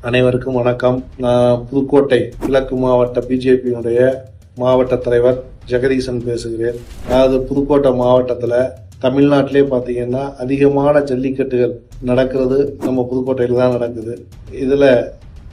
அனைவருக்கும் வணக்கம். நான் புதுக்கோட்டை கிழக்கு மாவட்ட பிஜேபியினுடைய மாவட்ட தலைவர் ஜெகதீசன் பேசுகிறேன். அதாவது புதுக்கோட்டை மாவட்டத்தில் தமிழ்நாட்டிலே பார்த்தீங்கன்னா அதிகமான ஜல்லிக்கட்டுகள் நடக்கிறது நம்ம புதுக்கோட்டையில் தான் நடக்குது. இதில்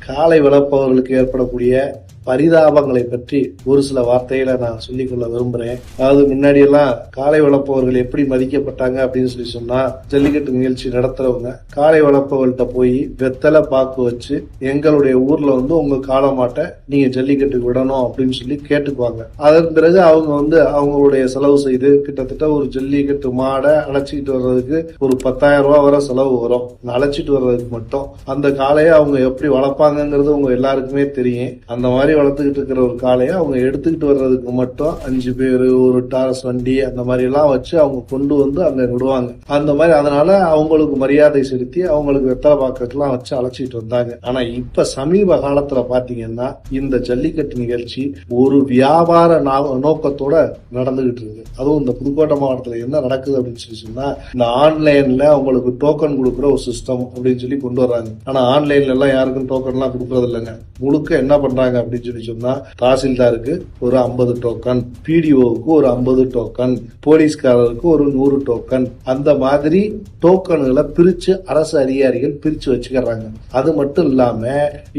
காளை வளர்ப்பவர்களுக்கு ஏற்படக்கூடிய பரிதாபங்களை பற்றி ஒரு சில வார்த்தைகளை நான் சொல்லிக்கொள்ள விரும்புகிறேன். அதாவது முன்னாடியெல்லாம் காளை வளர்ப்பவர்கள் எப்படி மதிக்கப்பட்டாங்க அப்படின்னு சொன்னா, ஜல்லிக்கட்டு நிகழ்ச்சி நடத்துறவங்க காளை வளர்ப்பவர்கள்ட்ட போய் வெத்தலை பாக்கு வச்சு எங்களுடைய ஊர்ல உங்க காளை மாட்டை நீங்க ஜல்லிக்கட்டுக்கு விடணும் அப்படின்னு சொல்லி கேட்டுக்குவாங்க. அதன் பிறகு அவங்க அவங்களுடைய செலவு செய்து கிட்டத்தட்ட ஒரு ஜல்லிக்கட்டு மாடை அழைச்சிக்கிட்டு வர்றதுக்கு ஒரு 10,000 ரூபாய் வரை செலவு வரும். அழைச்சிட்டு வர்றதுக்கு மட்டும் அந்த காளையை அவங்க எப்படி வளர்ப்பாங்கிறது உங்க எல்லாருக்குமே தெரியும். அந்த மாதிரி வளர்த்துக்கிட்டு இருக்கிற ஒரு காளையை அவங்க எடுத்துக்கிட்டு வர்றதுக்கு மட்டும் 5 பேரு ஒரு டாரஸ் வண்டி அந்த மாதிரி எல்லாம் வச்சு அவங்க கொண்டு வந்து அங்க விடுவாங்க. அந்த மாதிரி அதனால அவங்களுக்கு மரியாதை செலுத்தி அவங்களுக்கு வெத்தலை பாக்கெல்லாம் வச்சு அழைச்சிட்டு வந்தாங்க. ஆனா இப்ப சமீப காலத்துல பாத்தீங்கன்னா இந்த ஜல்லிக்கட்டு நிகழ்ச்சி ஒரு வியாபார நோக்கத்தோட நடந்துகிட்டு இருக்கு. அதுவும் இந்த புதுக்கோட்டை மாவட்டத்துல என்ன நடக்குது அப்படின்னு சொல்லி சொன்னா, இந்த ஆன்லைன்ல அவங்களுக்கு டோக்கன் கொடுக்குற ஒரு சிஸ்டம் அப்படின்னு சொல்லி கொண்டு வர்றாங்க. ஆனா ஆன்லைன்ல எல்லாம் யாருக்கும் டோக்கன் எல்லாம் கொடுக்கறது இல்லைங்க. முழுக்க என்ன பண்றாங்க அப்படின்னு சொல்லி சொன்னா, தாசில்தாருக்கு ஒரு 50 டோக்கன், பிடிஓவுக்கு ஒரு 50 டோக்கன், போலீஸ்காரருக்கு ஒரு 100 டோக்கன், அந்த மாதிரி டோக்கன்களை பிரிச்சு அரசு அதிகாரிகள் பிரிச்சு வச்சுக்கிறாங்க. அது மட்டும் இல்லாம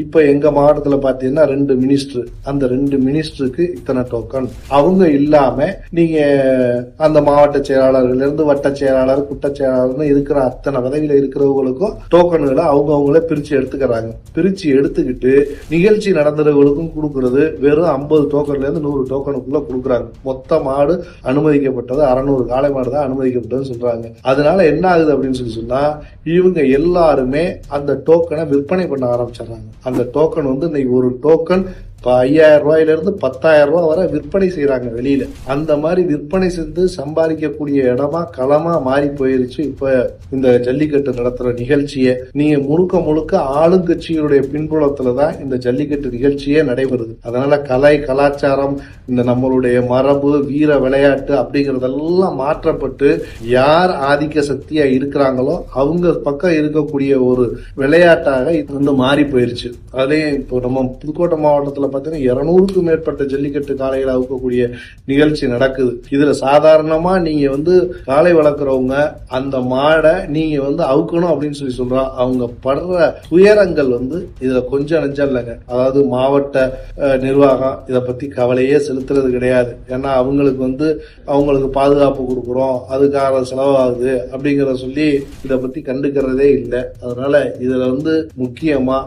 இப்ப எங்க மாவட்டத்துல பாத்தீங்கன்னா 2 மினிஸ்டர், அந்த 2 மினிஸ்டருக்கு இத்தனை டோக்கன். அவங்க இல்லாம நீங்க அந்த மாவட்ட செயலாளர்கள் இருந்து வட்ட செயலாளர், குட்ட செயலாளர் இருக்கிற அத்தனை பதவியில இருக்கிறவங்களுக்கும் டோக்கன்களை அவங்களே பிரிச்சு எடுத்துக்கிறாங்க. பிரிச்சு எடுத்துக்கிட்டு நிகழ்ச்சி நடந்தவர்களுக்கும் கொடுக்கறது வெறும் 50 டோக்கன்ல இருந்து 100 டோக்கனுக்குள்ள கொடுக்குறாங்க. மொத்த மாடு அனுமதிக்கப்பட்டது 600 காளை மாடு தான் அனுமதிக்கப்பட்டதுன்னு சொல்றாங்க. அதனால என்ன ஆகுது அப்படின்னு சொல்லி சொன்னா, இவங்க எல்லாருமே அந்த டோக்கனை விற்பனை பண்ண ஆரம்பிச்சிடறாங்க. அந்த டோக்கன் இன்னைக்கு ஒரு டோக்கன் 5,000 ரூபாயில இருந்து 10,000 ரூபாய் வரை விற்பனை செய்யறாங்க வெளியில. அந்த மாதிரி விற்பனை செஞ்சு சம்பாதிக்கக்கூடிய இடமா களமா மாறி போயிருச்சு இப்ப இந்த ஜல்லிக்கட்டு நடத்துற நிகழ்ச்சியை. நீங்க முழுக்க முழுக்க ஆளுங்கட்சியுடைய பின்புலத்துலதான் இந்த ஜல்லிக்கட்டு நிகழ்ச்சியே நடைபெறுது. அதனால கலை கலாச்சாரம், இந்த நம்மளுடைய மரபு, வீர விளையாட்டு அப்படிங்கறதெல்லாம் மாற்றப்பட்டு யார் ஆதிக்க சக்தியா இருக்கிறாங்களோ அவங்க பக்கம் இருக்கக்கூடிய ஒரு விளையாட்டாக இது மாறி போயிருச்சு. அதே இப்போ நம்ம புதுக்கோட்டை மாவட்டத்துல 200க்கும் மேற்பட்ட ஜல்லிக்கட்டு காளைகளை அவுக்கக்கூடிய நிகழ்ச்சி நடக்குது. இதுல சாதாரணமா நீங்க காளை வளர்க்குறவங்க அந்த மாடை நீங்க அவுக்கணும் அப்படின்னு சொல்லி சொல்றா, அவங்க படுற துயரங்கள் இதுல கொஞ்சம் நெஞ்சம் இல்லைங்க. அதாவது மாவட்ட நிர்வாகம் இத பத்தி கவலையே செலுத்துறது கிடையாது. ஏன்னா அவங்களுக்கு பாதுகாப்பு கொடுக்குறோம், அதுக்காக செலவாகுது அப்படிங்கறத சொல்லி இத பத்தி கண்டுக்கிறதே இல்லை. அதனால இதுல முக்கியமா